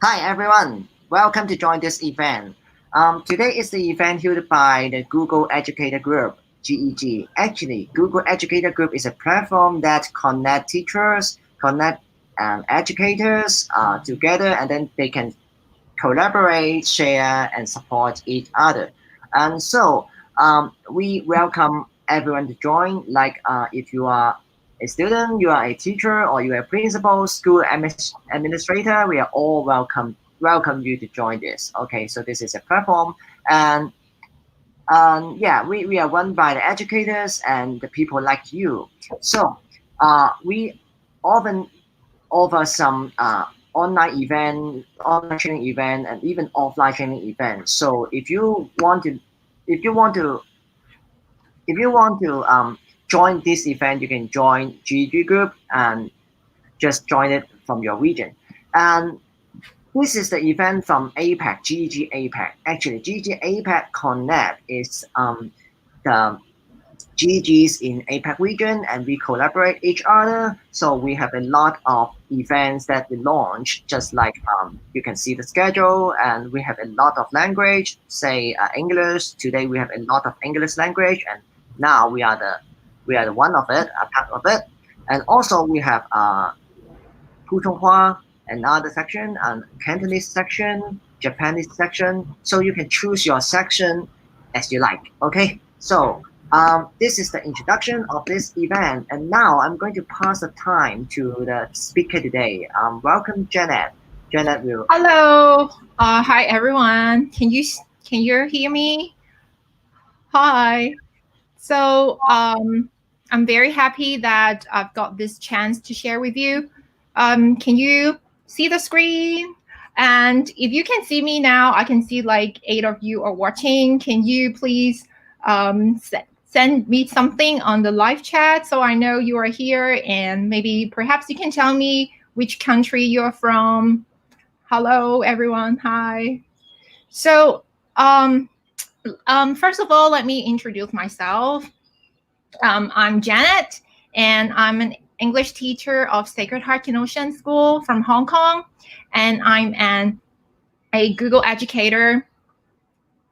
Hi everyone, welcome to join this event. Today is the event held by the Google Educator Group, GEG. Actually, Google Educator Group is a platform that connect teachers, connect educators together, and then they can collaborate, share, and support each other. And so we welcome everyone to join. Like if you are a student, you are a teacher, or you are a principal, school administrator, we are all welcome you to join this. Okay, so this is a platform, and yeah, we are run by the educators and the people like you. So we often offer some online training event, and even offline training event. So if you want to, if you want to join this event, you can join GG Group and just join it from your region. And this is the event from APAC, GG APAC. Actually, GG APAC Connect is the GGs in APAC region, and we collaborate each other. So we have a lot of events that we launch, just like you can see the schedule, and we have a lot of language, say English. Today we have a lot of English language, and now we are the one of it, a part of it. And also we have Putonghua, another section, and Cantonese section, Japanese section. So you can choose your section as you like. Okay, so this is the introduction of this event, and now I'm going to pass the time to the speaker today. Welcome, Janet. Janet will. Hello. Hi everyone. Can you hear me? Hi. So I'm very happy that I've got this chance to share with you. Can you see the screen? And if you can see me now, I can see like 8 of you are watching. Can you please send me something on the live chat so I know you are here, and maybe perhaps you can tell me which country you're from. Hello, everyone. Hi. So, um, first of all, let me introduce myself. I'm Janet, and I'm an English teacher of Sacred Heart Kenosha School from Hong Kong, and a Google educator.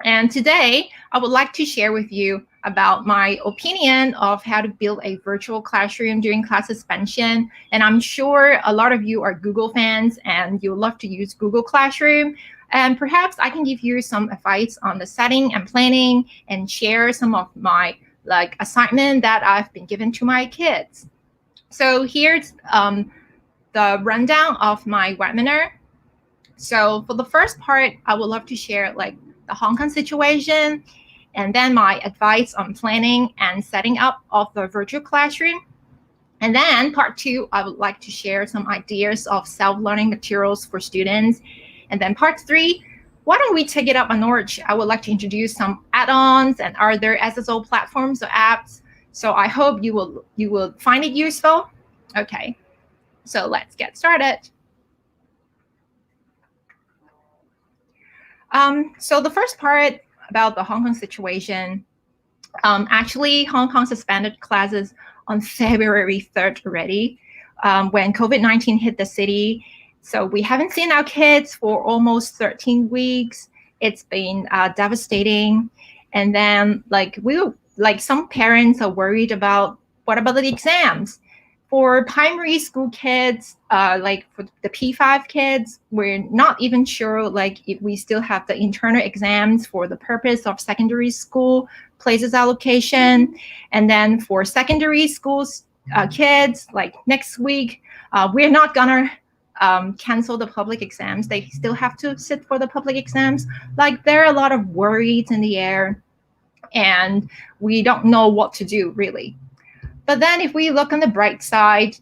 And today, I would like to share with you about my opinion of how to build a virtual classroom during class suspension. And I'm sure a lot of you are Google fans and you love to use Google Classroom. And perhaps I can give you some advice on the setting and planning and share some of my assignment that I've been given to my kids. So here's the rundown of my webinar. So for the first part, I would love to share the Hong Kong situation, and then my advice on planning and setting up of the virtual classroom. And then part two, I would like to share some ideas of self-learning materials for students. And then part three, why don't we take it up a notch? I would like to introduce some add-ons and other SSO platforms or apps. So I hope you will find it useful. Okay, so let's get started. So the first part about the Hong Kong situation, actually Hong Kong suspended classes on February 3rd already when COVID-19 hit the city. So we haven't seen our kids for almost 13 weeks. It's been devastating. And then some parents are worried about what about the exams? For primary school kids, for the P5 kids, we're not even sure if we still have the internal exams for the purpose of secondary school places allocation. And then for secondary schools kids, next week, we're not gonna cancel the public exams. They still have to sit for the public exams. There are a lot of worries in the air, and we don't know what to do really. But then if we look on the bright side,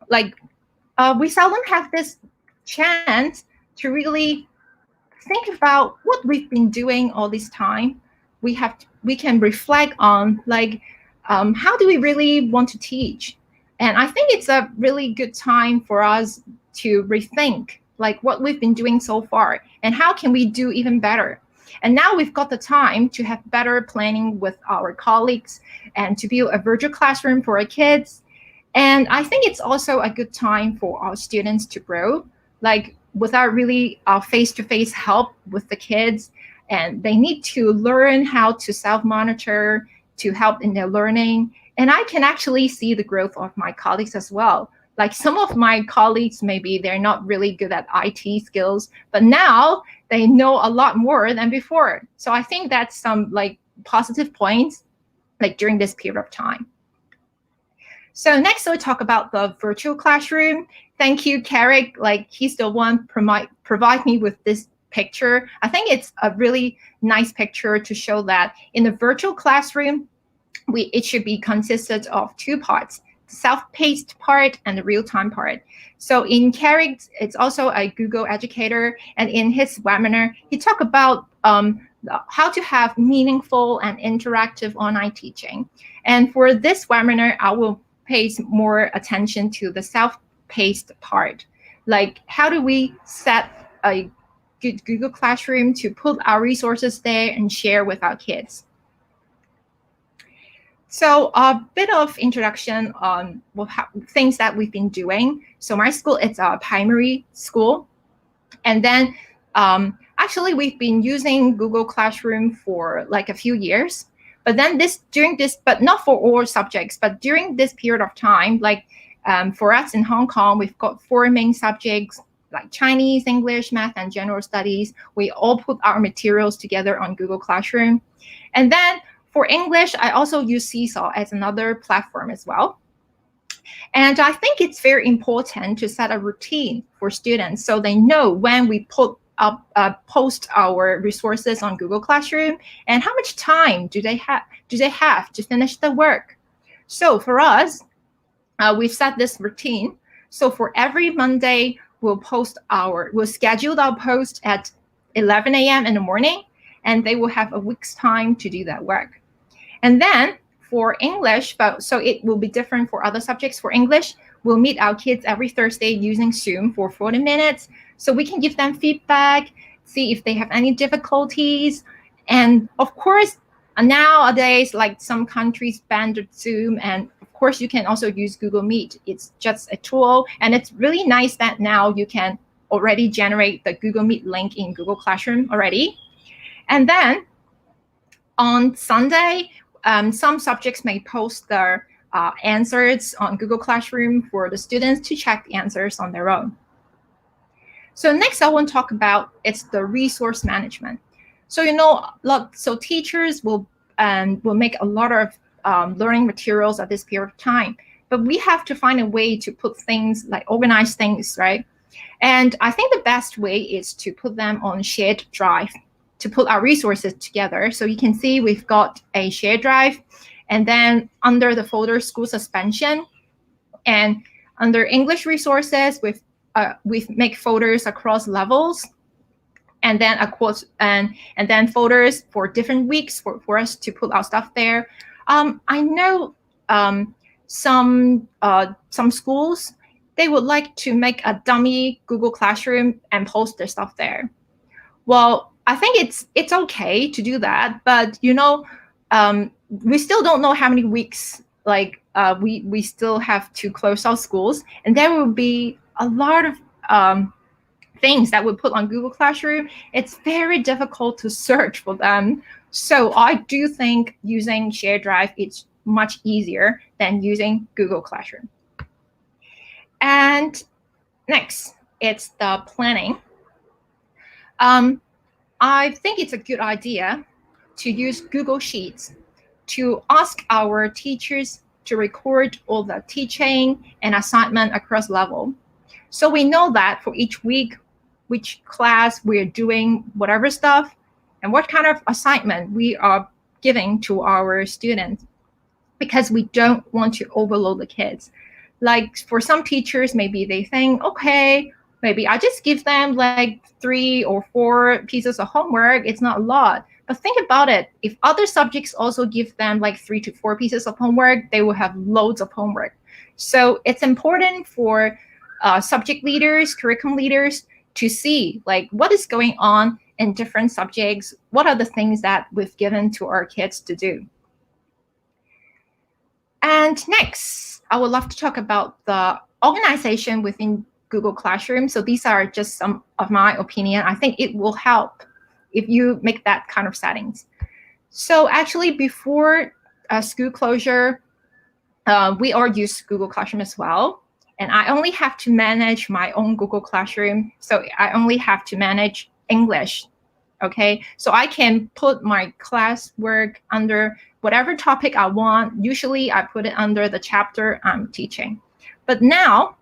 we seldom have this chance to really think about what we've been doing all this time. We can reflect on how do we really want to teach? And I think it's a really good time for us to rethink what we've been doing so far and how can we do even better. And now we've got the time to have better planning with our colleagues and to build a virtual classroom for our kids. And I think it's also a good time for our students to grow. without really face-to-face help with the kids, and they need to learn how to self-monitor to help in their learning. And I can actually see the growth of my colleagues as well. Like some of my colleagues, maybe they're not really good at IT skills, but now they know a lot more than before. So I think that's some like positive points like during this period of time. So next we'll talk about the virtual classroom. Thank you, Carrick. Like he's the one provide me with this picture. I think it's a really nice picture to show that in the virtual classroom, it should be consisted of two parts, the self-paced part and the real-time part. So in Carrick, it's also a Google educator, and in his webinar, he talked about how to have meaningful and interactive online teaching. And for this webinar, I will pay more attention to the self-paced part. Like how do we set a good Google Classroom to put our resources there and share with our kids? So a bit of introduction on things that we've been doing. So my school, it's a primary school. And then actually we've been using Google Classroom for like a few years. But then but not for all subjects, but during this period of time, like for us in Hong Kong, we've got 4 main subjects like Chinese, English, math, and general studies. We all put our materials together on Google Classroom. And then for English, I also use Seesaw as another platform as well. And I think it's very important to set a routine for students so they know when we post our resources on Google Classroom and how much time do they have to finish the work. So for us, we've set this routine. So for every Monday, we'll schedule our post at 11 a.m. in the morning, and they will have a week's time to do that work. And then for English, so it will be different for other subjects. For English, we'll meet our kids every Thursday using Zoom for 40 minutes. So we can give them feedback, see if they have any difficulties. And of course, nowadays, like some countries banned Zoom, and of course you can also use Google Meet. It's just a tool, and it's really nice that now you can already generate the Google Meet link in Google Classroom already. And then on Sunday, some subjects may post their answers on Google Classroom for the students to check the answers on their own. So next I want to talk about it's the resource management. So so teachers will make a lot of learning materials at this period of time, but we have to find a way to put things like organize things, right? And I think the best way is to put them on shared drive to put our resources together. So you can see we've got a shared drive, and then under the folder school suspension, and under English resources, we've make folders across levels, and then and then folders for different weeks for us to put our stuff there. I know some schools, they would like to make a dummy Google Classroom and post their stuff there. Well, I think it's okay to do that, but we still don't know how many weeks we still have to close our schools, and there will be a lot of things that we put on Google Classroom. It's very difficult to search for them. So I do think using Share Drive is much easier than using Google Classroom. And next, it's the planning. I think it's a good idea to use Google Sheets to ask our teachers to record all the teaching and assignment across level. So we know that for each week, which class we're doing whatever stuff and what kind of assignment we are giving to our students, because we don't want to overload the kids. Like for some teachers, maybe they think, okay, maybe I just give them like 3 or 4 pieces of homework. It's not a lot. But think about it. If other subjects also give them like 3 to 4 pieces of homework, they will have loads of homework. So it's important for subject leaders, curriculum leaders to see like what is going on in different subjects. What are the things that we've given to our kids to do? And next, I would love to talk about the organization within Google Classroom. So these are just some of my opinion. I think it will help if you make that kind of settings. So actually, before school closure, we all use Google Classroom as well. And I only have to manage my own Google Classroom. So I only have to manage English. Okay, so I can put my classwork under whatever topic I want. Usually I put it under the chapter I'm teaching. But now,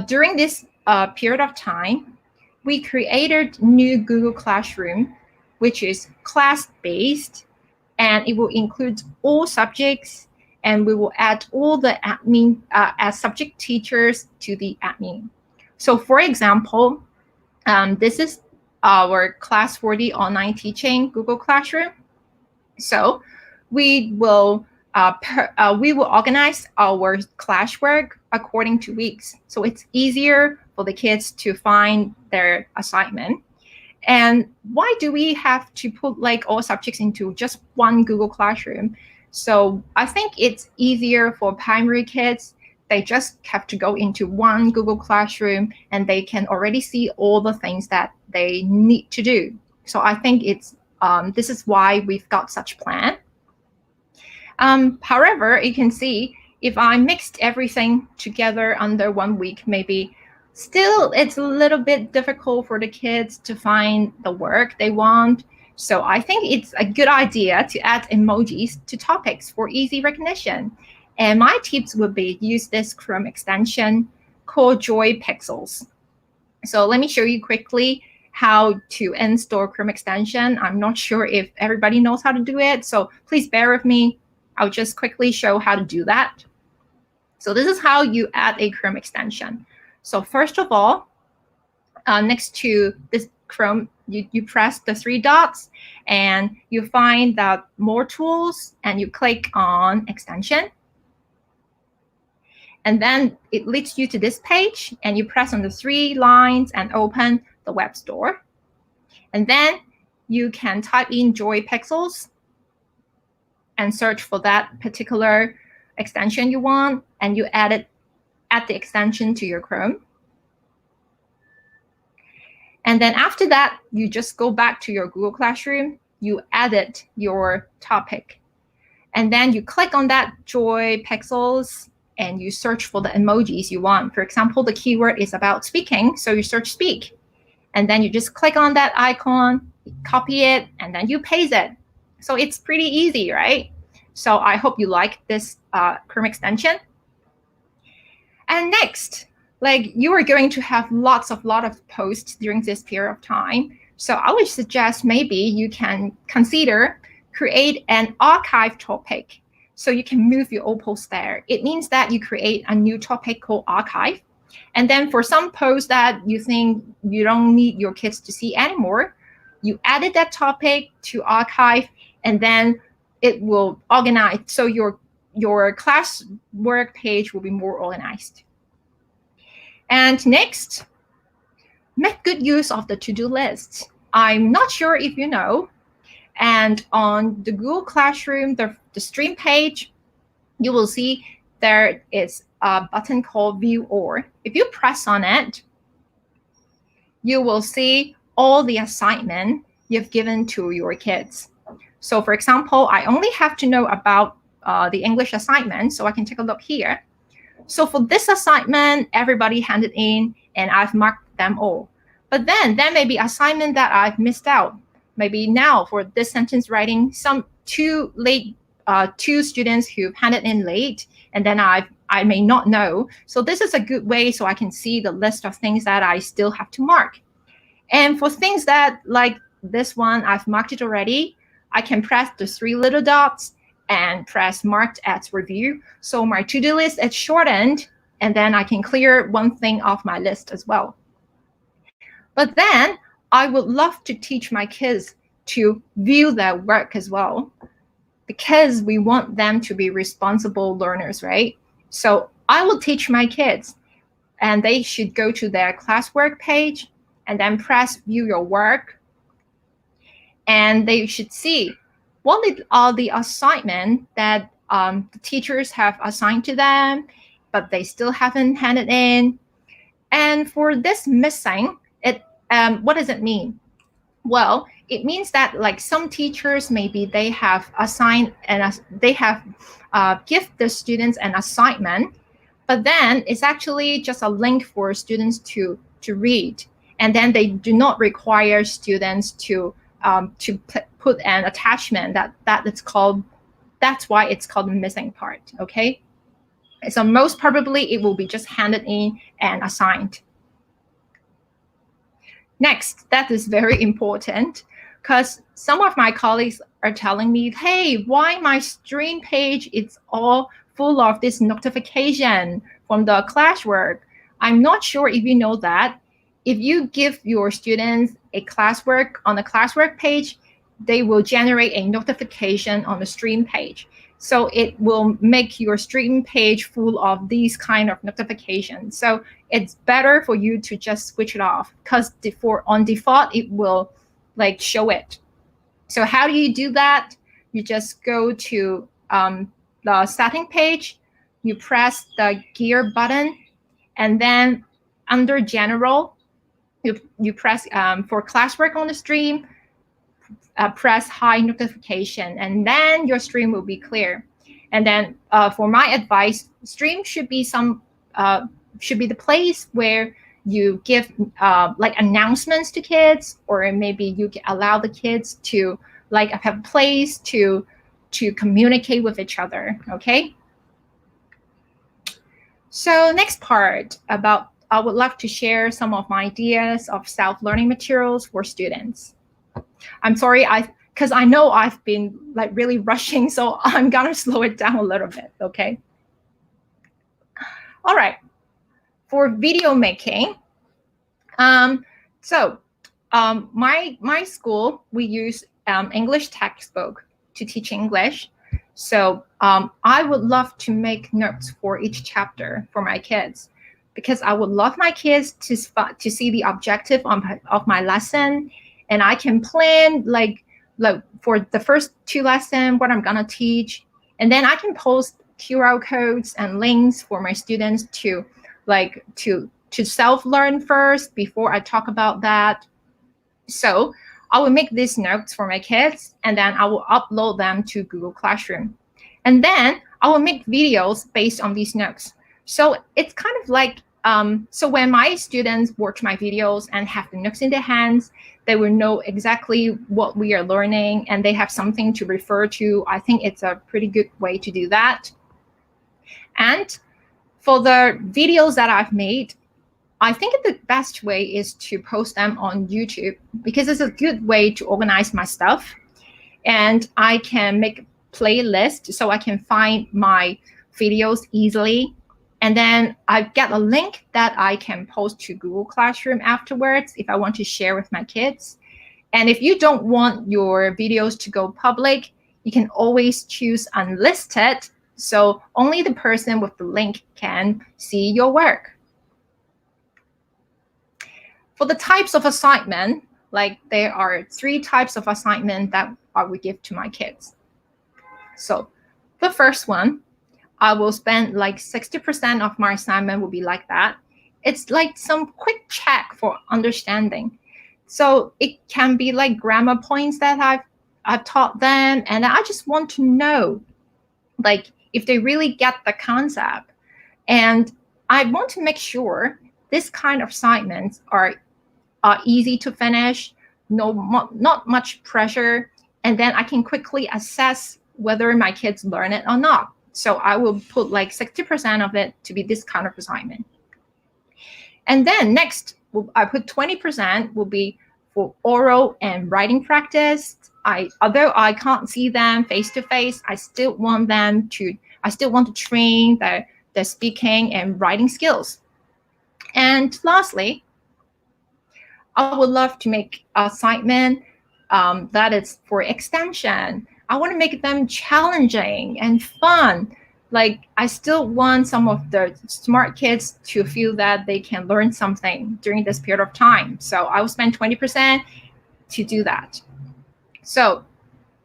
during this period of time, we created new Google Classroom, which is class-based, and it will include all subjects, and we will add all the admin as subject teachers to the admin. So for example, this is our Class 40 online teaching Google Classroom. So we will organize our classwork according to weeks. So it's easier for the kids to find their assignment. And why do we have to put like all subjects into just one Google Classroom? So I think it's easier for primary kids. They just have to go into one Google Classroom and they can already see all the things that they need to do. So I think it's this is why we've got such plan. However, you can see if I mixed everything together under 1 week, maybe still it's a little bit difficult for the kids to find the work they want. So I think it's a good idea to add emojis to topics for easy recognition. And my tips would be use this Chrome extension called Joy Pixels. So let me show you quickly how to install Chrome extension. I'm not sure if everybody knows how to do it, so please bear with me. I'll just quickly show how to do that. So this is how you add a Chrome extension. So first of all, next to this Chrome, you press the 3 dots and you find that more tools and you click on extension. And then it leads you to this page and you press on the 3 lines and open the web store. And then you can type in Joy Pixels and search for that particular extension you want, and you add the extension to your Chrome. And then after that, you just go back to your Google Classroom, you edit your topic, and then you click on that Joy Pixels and you search for the emojis you want. For example, the keyword is about speaking, so you search speak. And then you just click on that icon, copy it, and then you paste it. So it's pretty easy, right? So I hope you like this Chrome extension. And next, like you are going to have lot of posts during this period of time. So I would suggest maybe you can consider create an archive topic. So you can move your old posts there. It means that you create a new topic called archive. And then for some posts that you think you don't need your kids to see anymore, you added that topic to archive, and then it will organize. So your class work page will be more organized. And next, make good use of the to-do list. I'm not sure if you know, and on the Google Classroom, the stream page, you will see there is a button called View All. If you press on it, you will see all the assignment you've given to your kids. So for example, I only have to know about the English assignment, so I can take a look here. So for this assignment, everybody handed in, and I've marked them all. But then there may be assignment that I've missed out. Maybe now for this sentence writing, two students who've handed in late, and then I may not know. So this is a good way so I can see the list of things that I still have to mark. And for things that like this one, I've marked it already, I can press the 3 little dots and press marked as review. So my to-do list is shortened, and then I can clear one thing off my list as well. But then I would love to teach my kids to view their work as well, because we want them to be responsible learners, right? So I will teach my kids, and they should go to their classwork page and then press view your work. And they should see what are the assignment that the teachers have assigned to them, but they still haven't handed in. And for this missing, what does it mean? Well, it means that like some teachers, maybe they have assigned and they have give the students an assignment, but then it's actually just a link for students to read, and then they do not require students to put an attachment that's why it's called the missing part. Okay, so most probably it will be just handed in and assigned. Next, that is very important because some of my colleagues are telling me, hey, why my stream page is all full of this notification from the classwork? I'm not sure if you know that. If you give your students a classwork on the classwork page, they will generate a notification on the stream page. So it will make your stream page full of these kind of notifications. So it's better for you to just switch it off because on default, it will like show it. So how do you do that? You just go to the setting page, you press the gear button, and then under general, you press for classwork on the stream, press high notification, and then your stream will be clear. And then for my advice, stream should be the place where you give like announcements to kids, or maybe you can allow the kids to like have a place to communicate with each other. Okay. So next part I would love to share some of my ideas of self-learning materials for students. I'm sorry, because I know I've been like really rushing, so I'm gonna slow it down a little bit, okay? All right, for video making, my school, we use English textbook to teach English. So I would love to make notes for each chapter for my kids, because I would love my kids to see the objective of my lesson, and I can plan like for the first 2 lessons what I'm gonna teach, and then I can post QR codes and links for my students to self-learn first before I talk about that. So I will make these notes for my kids, and then I will upload them to Google Classroom, and then I will make videos based on these notes. So it's kind of like so when my students watch my videos and have the notes in their hands, they will know exactly what we are learning, and they have something to refer to. I think it's a pretty good way to do that. And for the videos that I've made, I think the best way is to post them on YouTube, because it's a good way to organize my stuff. And I can make playlists so I can find my videos easily. And then I get a link that I can post to Google Classroom afterwards if I want to share with my kids. And if you don't want your videos to go public, you can always choose unlisted. So only the person with the link can see your work. For the types of assignment, like there are 3 types of assignment that I would give to my kids. So the first one, I will spend like 60% of my assignment will be like that. It's like some quick check for understanding. So it can be like grammar points that I've taught them, and I just want to know like if they really get the concept. And I want to make sure this kind of assignments are easy to finish, not much pressure, and then I can quickly assess whether my kids learn it or not. So I will put like 60% of it to be this kind of assignment. And then next, I put 20% will be for oral and writing practice. Although I can't see them face to face, I still want to train their speaking and writing skills. And lastly, I would love to make assignment that is for extension. I want to make them challenging and fun. Like I still want some of the smart kids to feel that they can learn something during this period of time. So I will spend 20% to do that. So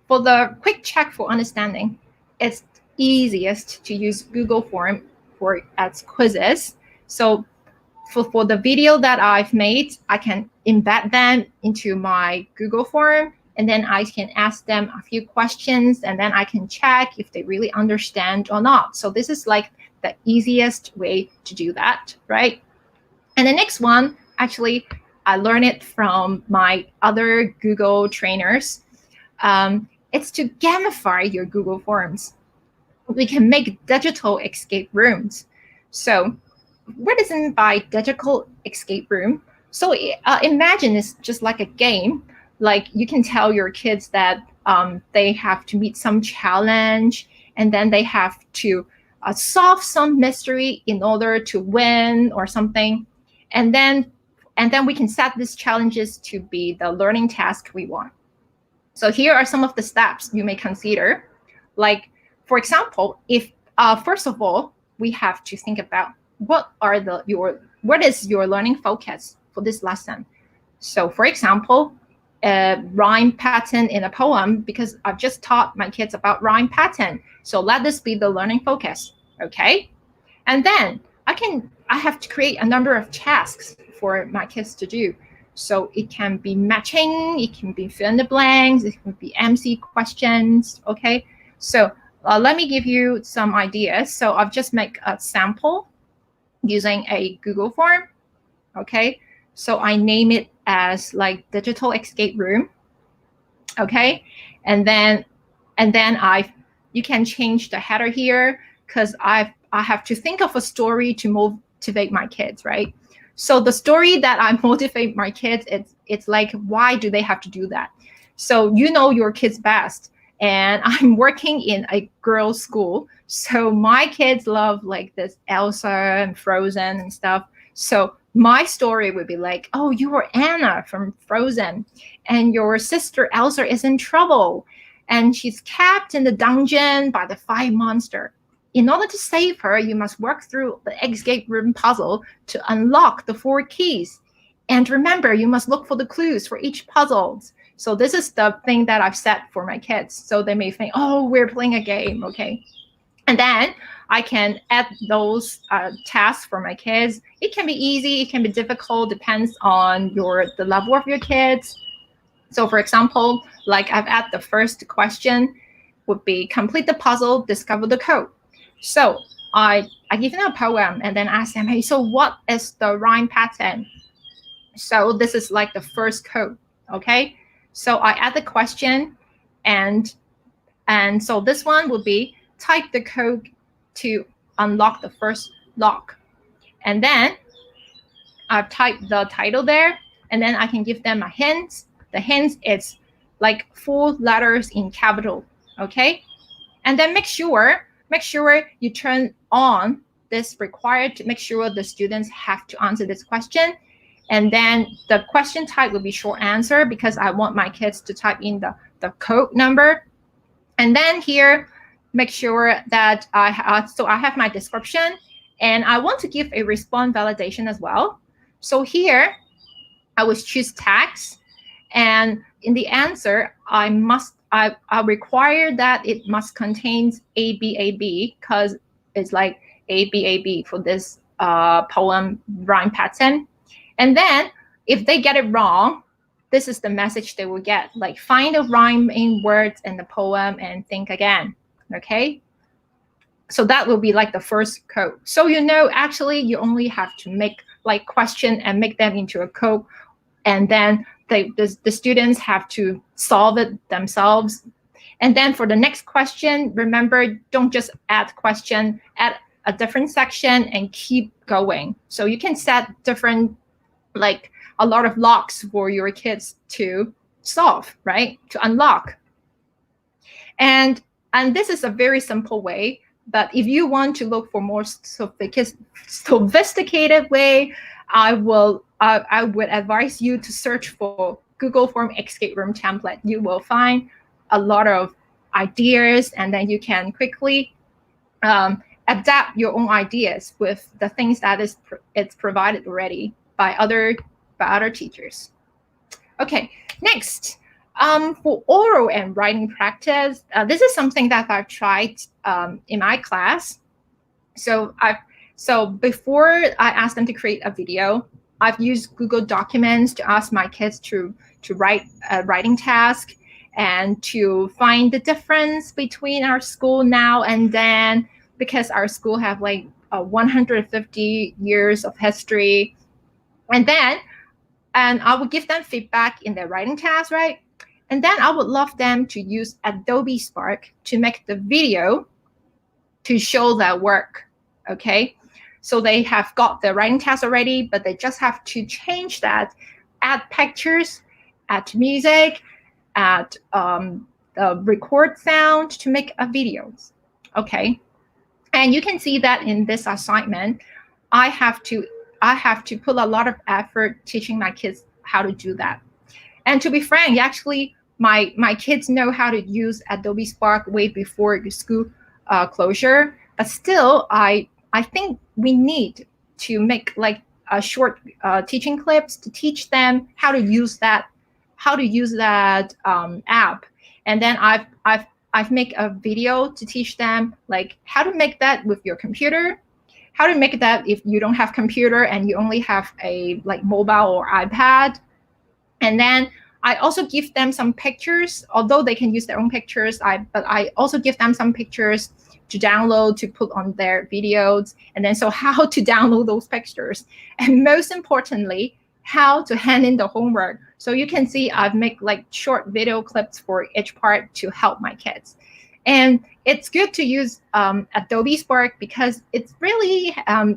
for the quick check for understanding, it's easiest to use Google Form work as quizzes. So for the video that I've made, I can embed them into my Google form, and then I can ask them a few questions, and then I can check if they really understand or not. So this is like the easiest way to do that, right? And the next one, actually, I learned it from my other Google trainers. It's to gamify your Google Forms. We can make digital escape rooms. So what is meant by digital escape room? So imagine it's just like a game. Like you can tell your kids that they have to meet some challenge, and then they have to solve some mystery in order to win or something. And then we can set these challenges to be the learning task we want. So here are some of the steps you may consider. Like, for example, if first of all, we have to think about what is your learning focus for this lesson. So for example, a rhyme pattern in a poem, because I've just taught my kids about rhyme pattern. So let this be the learning focus, okay? And then I have to create a number of tasks for my kids to do. So it can be matching, it can be fill in the blanks, it can be MC questions, okay? So let me give you some ideas. So I've just made a sample using a Google form, okay? So I name it as like digital escape room, okay? And then you can change the header here, because I have to think of a story to motivate my kids, right? So the story that I motivate my kids, it's like, why do they have to do that? So you know your kids best. And I'm working in a girls' school. So my kids love like this Elsa and Frozen and stuff. So my story would be like, oh, you were Anna from Frozen, and your sister Elsa is in trouble, and she's kept in the dungeon by the fire monster. In order to save her, you must work through the escape room puzzle to unlock the 4 keys. And remember, you must look for the clues for each puzzle. So this is the thing that I've set for my kids. So they may think, oh, we're playing a game, okay? And then I can add those tasks for my kids. It can be easy, it can be difficult, depends on the level of your kids. So for example, like I've added the first question would be complete the puzzle, discover the code. So I give them a poem and then ask them, hey, so what is the rhyme pattern? So this is like the first code, okay? So I add the question, and so this one would be type the code to unlock the first lock. And then I've typed the title there, and then I can give them a hint. The hint is like 4 letters in capital, okay? And then make sure you turn on this required to make sure the students have to answer this question. And then the question type will be short answer, because I want my kids to type in the code number. And then here, make sure that I have my description, and I want to give a response validation as well. So here, I will choose text, and in the answer, I require that it must contain ABAB, because it's like ABAB for this poem rhyme pattern. And then if they get it wrong, this is the message they will get, like find the rhyming words in the poem and think again, okay? So that will be like the first code. So actually you only have to make like question and make them into a code, and then the students have to solve it themselves. And then for the next question, remember, don't just add question, add a different section and keep going. So you can set different, like a lot of locks for your kids to solve, right? To unlock. And this is a very simple way, but if you want to look for more sophisticated way, I would advise you to search for Google Form Escape Room template. You will find a lot of ideas, and then you can quickly adapt your own ideas with the things that it's provided already by other teachers. Okay, next, for oral and writing practice, this is something that I've tried in my class. So So before I ask them to create a video, I've used Google Documents to ask my kids to write a writing task and to find the difference between our school now and then, because our school have like 150 years of history. And I would give them feedback in their writing task, right? And then I would love them to use Adobe Spark to make the video to show their work, okay? So they have got the writing task already, but they just have to change that, add pictures, add music, add record sound to make a video, okay? And you can see that in this assignment, I have to put a lot of effort teaching my kids how to do that. And to be frank, actually, my kids know how to use Adobe Spark way before the school closure. But still, I think we need to make like a short teaching clips to teach them how to use that app. And then I've made a video to teach them like how to make that with your computer, how to make that if you don't have computer and you only have a like mobile or iPad. And then I also give them some pictures, although they can use their own pictures. But I also give them some pictures to download to put on their videos. And then so how to download those pictures. And most importantly, how to hand in the homework. So you can see I've made like short video clips for each part to help my kids. And it's good to use Adobe Spark because it's really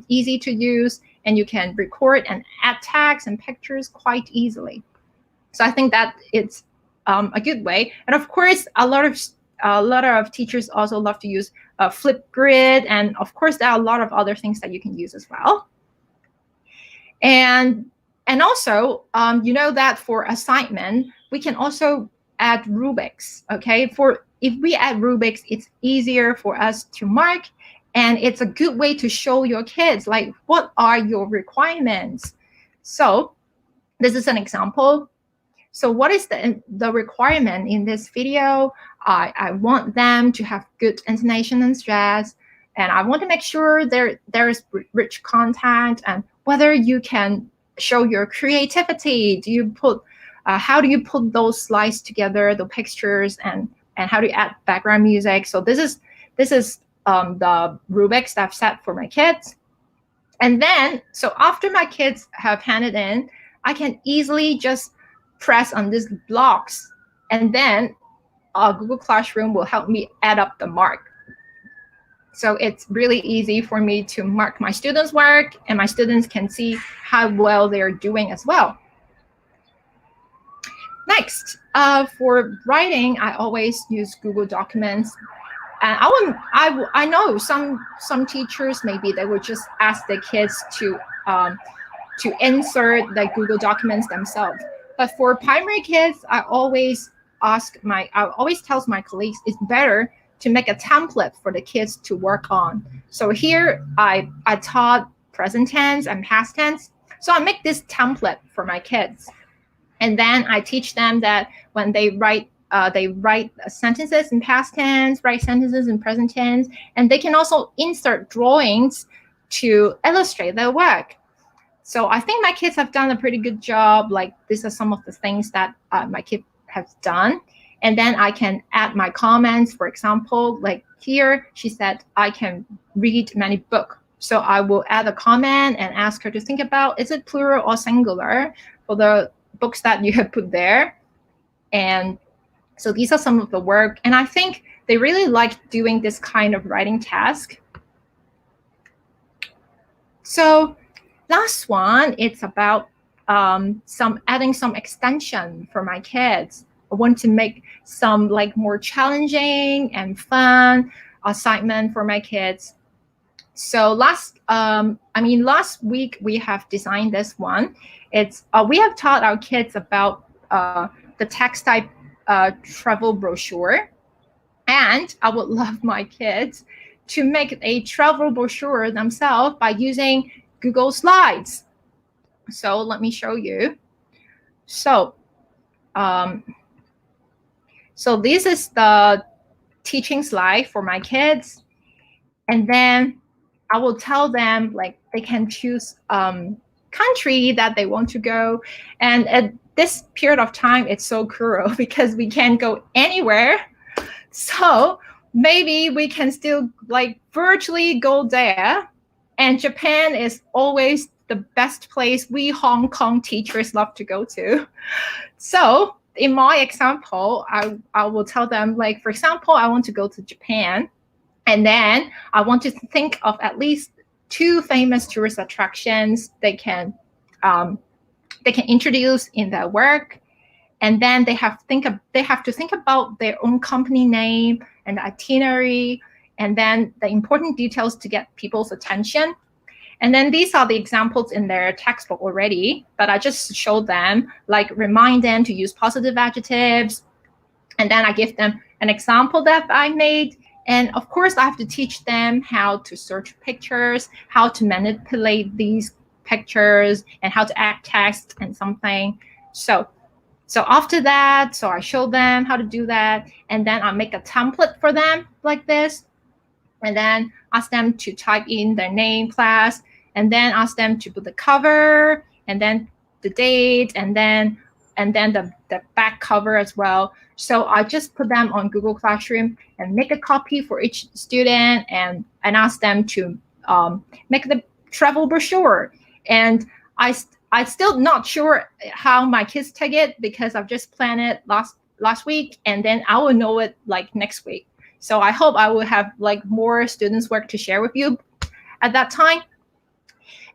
easy to use, and you can record and add tags and pictures quite easily. So I think that it's a good way. And of course, a lot of teachers also love to use Flipgrid, and of course there are a lot of other things that you can use as well. And also, you know that for assignment, we can also add rubrics, okay? If we add rubrics, it's easier for us to mark, and it's a good way to show your kids, like, what are your requirements? So this is an example. So what is the requirement in this video? I want them to have good intonation and stress, and I want to make sure there is rich content, and whether you can show your creativity. Do you put how do you put those slides together, the pictures, and how do you add background music? So this is the rubrics that I've set for my kids. And then, so after my kids have handed in, I can easily just press on these blocks, and then Google Classroom will help me add up the mark. So it's really easy for me to mark my students' work, and my students can see how well they're doing as well. Next, for writing, I always use Google Documents. And I know some teachers, maybe they would just ask their kids to insert the Google Documents themselves. But for primary kids, I always tell my colleagues it's better to make a template for the kids to work on. So here I taught present tense and past tense. So I make this template for my kids. And then I teach them that when they write sentences in past tense, write sentences in present tense, and they can also insert drawings to illustrate their work. So I think my kids have done a pretty good job. Like, these are some of the things that my kids have done. And then I can add my comments. For example, like here, she said, I can read many books. So I will add a comment and ask her to think about, is it plural or singular for the books that you have put there? And so these are some of the work. And I think they really like doing this kind of writing task. So last one, it's about adding some extension for my kids. I want to make some like more challenging and fun assignment for my kids. So last week we have designed this one. It's we have taught our kids about the text type travel brochure, and I would love my kids to make a travel brochure themselves by using Google Slides. So let me show you. So this is the teaching slide for my kids. And then I will tell them like they can choose country that they want to go. And at this period of time, it's so cruel because we can't go anywhere. So maybe we can still like virtually go there. And Japan is always the best place we Hong Kong teachers love to go to. So in my example, I will tell them, like, for example, I want to go to Japan. And then I want to think of at least 2 famous tourist attractions they can introduce in their work. And then they have to think about their own company name and the itinerary, and then the important details to get people's attention. And then these are the examples in their textbook already, but I just show them, like remind them to use positive adjectives. And then I give them an example that I made. And of course, I have to teach them how to search pictures, how to manipulate these pictures, and how to add text and something. So after that, so I show them how to do that. And then I make a template for them like this. And then ask them to type in their name, class, and then ask them to put the cover, and then the date, and then the back cover as well. So I just put them on Google Classroom and make a copy for each student, and ask them to make the travel brochure. And I still not sure how my kids take it because I've just planned it last week, and then I will know it like next week. So I hope I will have like more students' work to share with you at that time.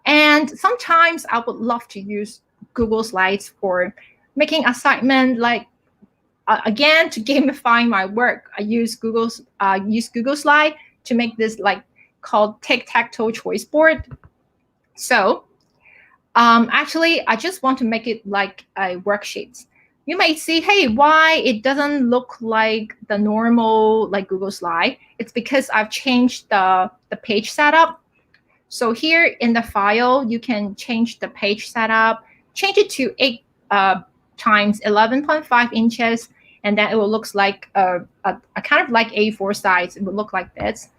And sometimes I would love to use Google Slides for making assignment, like again, to gamify my work. I use Google Slide to make this like called tic-tac-toe choice board. So actually, I just want to make it like a worksheet. You may see, hey, why it doesn't look like the normal like Google Slide? It's because I've changed the page setup. So here in the file, you can change the page setup, change it to 8 times 11.5 inches, and then it will look like a kind of like A4 size. It will look like this.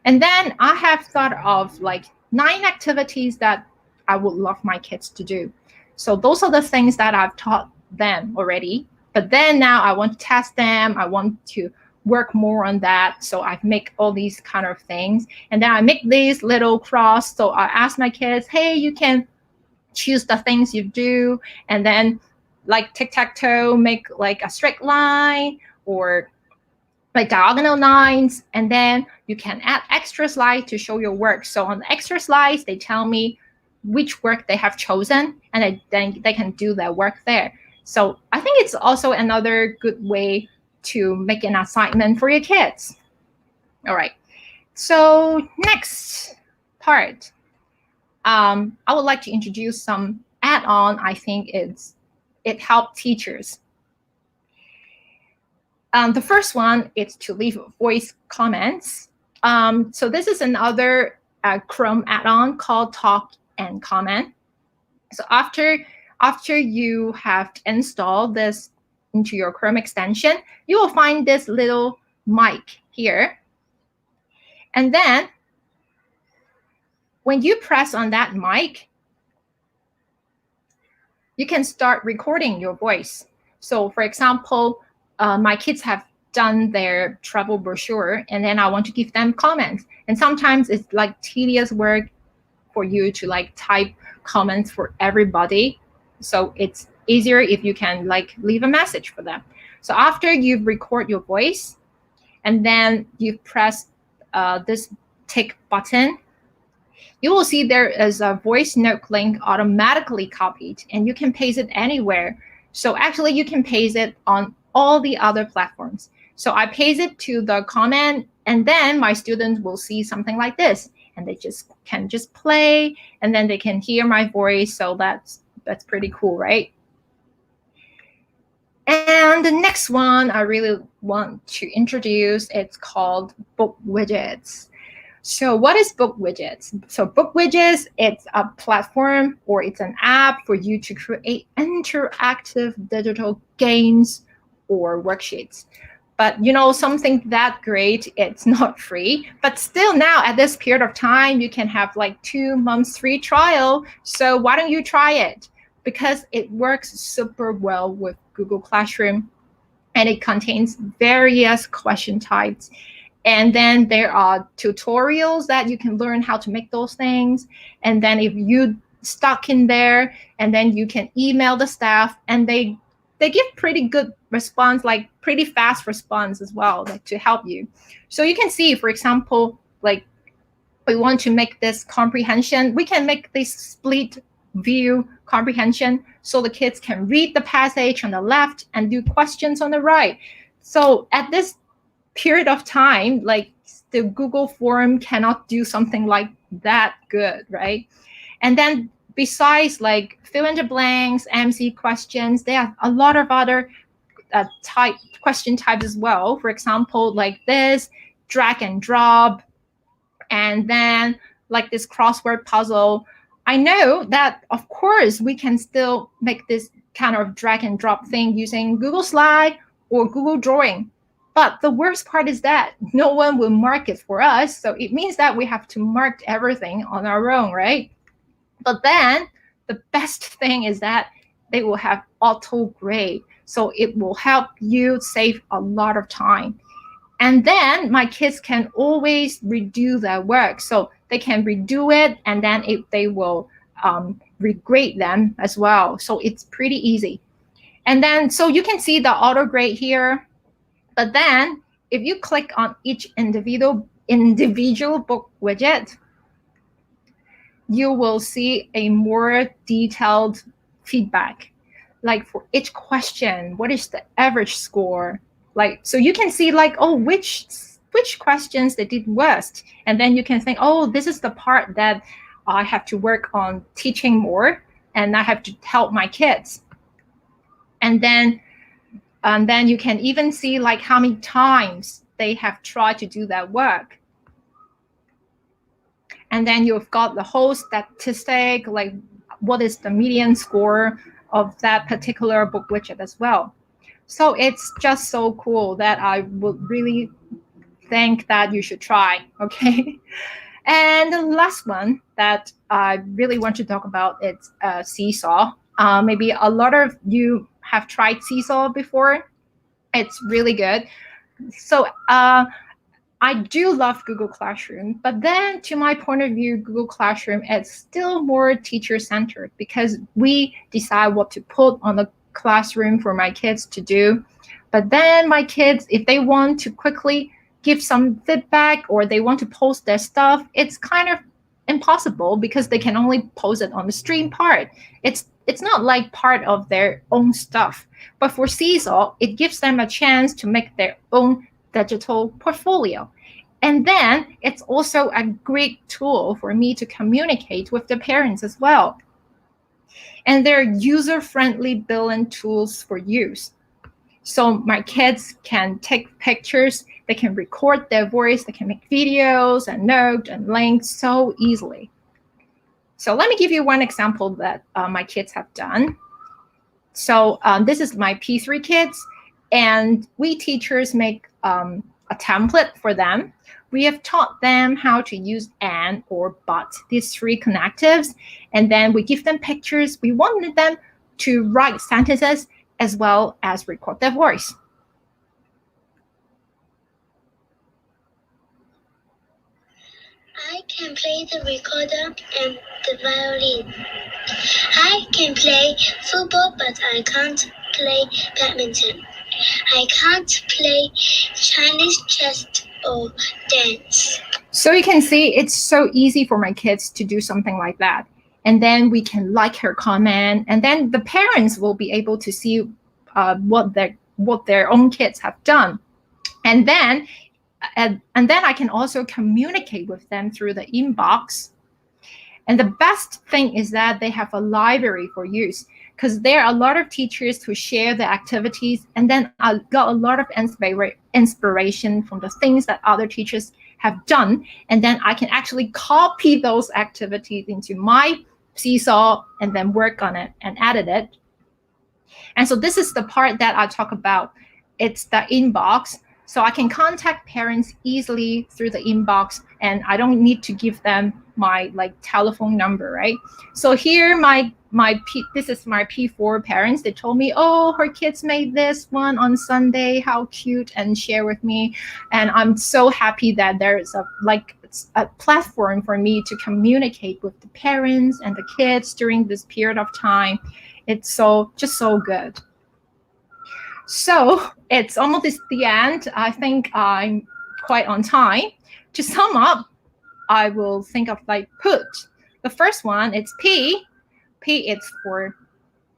And then I have thought of like 9 activities that I would love my kids to do. So those are the things that I've taught them already. But then now I want to test them. I want to work more on that. So I make all these kind of things. And then I make these little cross. So I ask my kids, hey, you can choose the things you do. And then like tic-tac-toe, make like a straight line or like diagonal lines. And then you can add extra slides to show your work. So on the extra slides, they tell me which work they have chosen, and then they can do their work there. So I think it's also another good way to make an assignment for your kids. All right. So next part, I would like to introduce some add-on. I think it helps teachers. The first one is to leave voice comments. So this is another Chrome add-on called Talk and Comment. So after you have installed this into your Chrome extension, you will find this little mic here. And then when you press on that mic, you can start recording your voice. So for example, my kids have done their travel brochure, and then I want to give them comments. And sometimes it's like tedious work for you to like type comments for everybody. So it's easier if you can like leave a message for them. So after you record your voice, and then you press this tick button, you will see there is a voice note link automatically copied, and you can paste it anywhere. So actually you can paste it on all the other platforms. So I paste it to the comment, and then my students will see something like this, and they can just play, and then they can hear my voice. So that's pretty cool, right? And the next one I really want to introduce, it's called Book Widgets. So what is Book Widgets? So Book Widgets, it's a platform or it's an app for you to create interactive digital games or worksheets. But you know, something that great, it's not free. But still now at this period of time, you can have like 2 months free trial. So why don't you try it? Because it works super well with Google Classroom, and it contains various question types. And then there are tutorials that you can learn how to make those things. And then if you stuck in there, and then you can email the staff, and they give pretty good response, like pretty fast response as well, like, to help you. So you can see, for example, like we want to make this comprehension, we can make this split view comprehension so the kids can read the passage on the left and do questions on the right. So at this period of time, like the Google form cannot do something like that good, right? And then besides like fill in the blanks, MC questions, there are a lot of other question types as well. For example, like this, drag and drop, and then like this crossword puzzle. I know that, of course, we can still make this kind of drag and drop thing using Google Slide or Google Drawing. But the worst part is that no one will mark it for us. So it means that we have to mark everything on our own, right? But then the best thing is that they will have auto grade. So it will help you save a lot of time. And then my kids can always redo their work. So they can redo it, and then they will regrade them as well. So it's pretty easy. And then, so you can see the auto grade here. But then if you click on each individual book widget, you will see a more detailed feedback. Like for each question, what is the average score? Like, so you can see like, oh, which questions they did worst. And then you can think, oh, this is the part that I have to work on teaching more, and I have to help my kids. And then you can even see like how many times they have tried to do that work. And then you've got the whole statistic, like what is the median score of that particular book widget as well. So it's just so cool that I would really think that you should try, okay? And the last one that I really want to talk about is Seesaw. Maybe a lot of you have tried Seesaw before. It's really good. So I do love Google Classroom, but then to my point of view, Google Classroom is still more teacher-centered because we decide what to put on the classroom for my kids to do. But then my kids, if they want to quickly give some feedback or they want to post their stuff, it's kind of impossible because they can only post it on the stream part. It's not like part of their own stuff. But for Seesaw, it gives them a chance to make their own digital portfolio. And then it's also a great tool for me to communicate with the parents as well. And they're user-friendly built-in tools for use. So my kids can take pictures, they can record their voice, they can make videos and notes and links so easily. So let me give you one example that my kids have done. So this is my P3 kids, and we teachers make a template for them. We have taught them how to use and or but, these three connectives, and then we give them pictures. We wanted them to write sentences as well as record their voice. I can play the recorder and the violin. I can play football, but I can't play badminton. I can't play Chinese chess or dance. So you can see it's so easy for my kids to do something like that. And then we can like her comment, and then the parents will be able to see what their own kids have done. And then I can also communicate with them through the inbox. And the best thing is that they have a library for use, because there are a lot of teachers who share the activities, and then I got a lot of inspiration from the things that other teachers have done. And then I can actually copy those activities into my Seesaw and then work on it and edit it. And so this is the part that I talk about. It's the inbox. So I can contact parents easily through the inbox, and I don't need to give them my like telephone number, right? So here this is my P4 parents. They told me, oh, her kids made this one on Sunday, how cute, and share with me. And I'm so happy that there's a platform for me to communicate with the parents and the kids during this period of time. It's just so good. So it's almost the end. I think I'm quite on time. To sum up, I will think of like put. The first one, it's P. P is for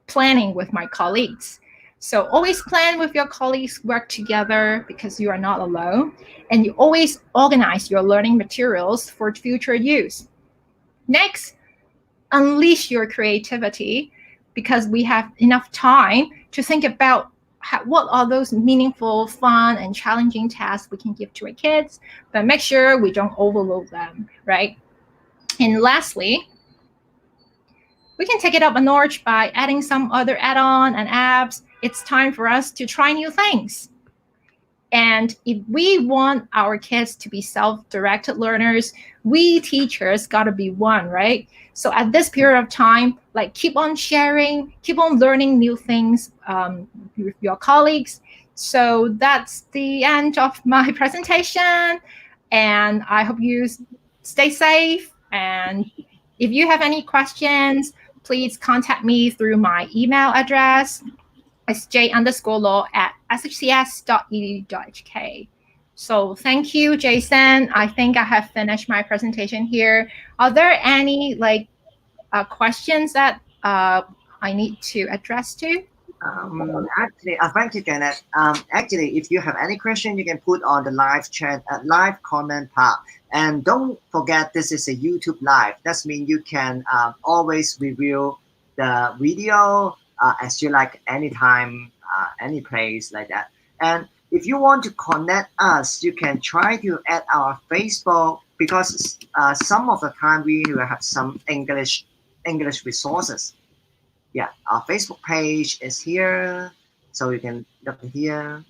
planning with my colleagues. So always plan with your colleagues, work together because you are not alone. And you always organize your learning materials for future use. Next, unleash your creativity because we have enough time to think about what are those meaningful, fun, and challenging tasks we can give to our kids, but make sure we don't overload them, right? And lastly, we can take it up a notch by adding some other add-on and apps. It's time for us to try new things. And if we want our kids to be self-directed learners, we teachers got to be one, right? So at this period of time, like keep on sharing, keep on learning new things with your colleagues. So that's the end of my presentation. And I hope you stay safe. And if you have any questions, please contact me through my email address. It's j_law@shcs.edu.hk. So thank you, Jason. I think I have finished my presentation here. Are there any questions that I need to address to? Actually, thank you, Janet. Actually, if you have any question, you can put on the live chat, live comment part. And don't forget, this is a YouTube live. That means you can always review the video as you like, anytime, any place like that. And if you want to connect us, you can try to add our Facebook because some of the time we will have some English resources. Yeah, our Facebook page is here, so you can look here.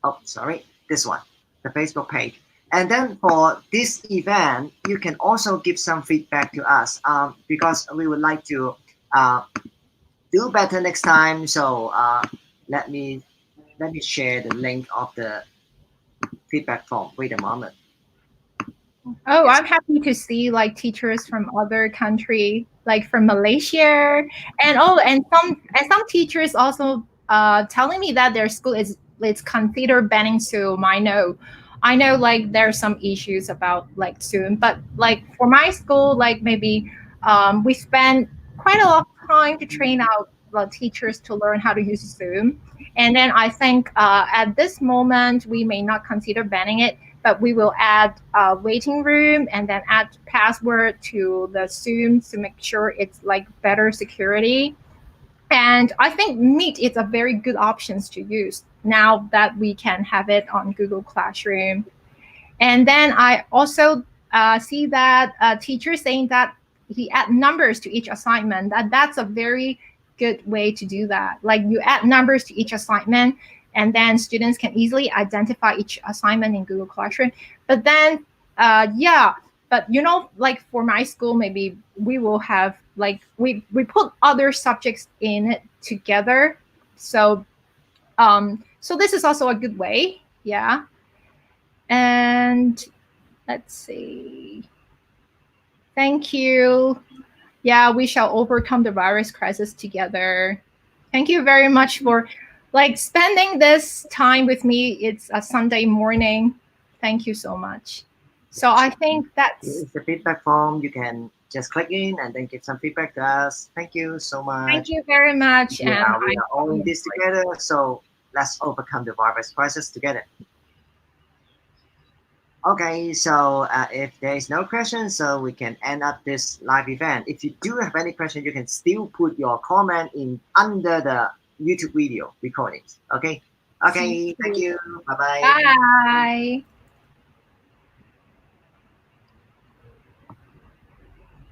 Oh, sorry, this one, the Facebook page. And then for this event, you can also give some feedback to us because we would like to do better next time. So let me share the link of the feedback form. Wait a moment. Oh, I'm happy to see like teachers from other country, like from Malaysia, and some teachers also telling me that their school is considered banning Zoom. I know like there's some issues about like Zoom, but like for my school, like maybe we spend quite a lot of time to train out teachers to learn how to use Zoom, and then I think at this moment we may not consider banning it, but we will add a waiting room and then add password to the Zoom to make sure it's like better security. And I think Meet is a very good option to use now that we can have it on Google Classroom. And then I also see that teachers saying that he add numbers to each assignment. That's a very good way to do that. Like you add numbers to each assignment, and then students can easily identify each assignment in Google Classroom. But then, but like for my school, maybe we will have like we put other subjects in it together. So so this is also a good way, yeah. And let's see. Thank you. Yeah, we shall overcome the virus crisis together. Thank you very much for like spending this time with me. It's a Sunday morning. Thank you so much. So I think that's the feedback form. You can just click in and then give some feedback to us. Thank you so much. Thank you very much. Yeah, and we are all in this together. So let's overcome the virus crisis together. Okay, so if there is no question, so we can end up this live event. If you do have any question, you can still put your comment in under the YouTube video recordings. Okay. Okay. Thank you. Bye-bye. Bye.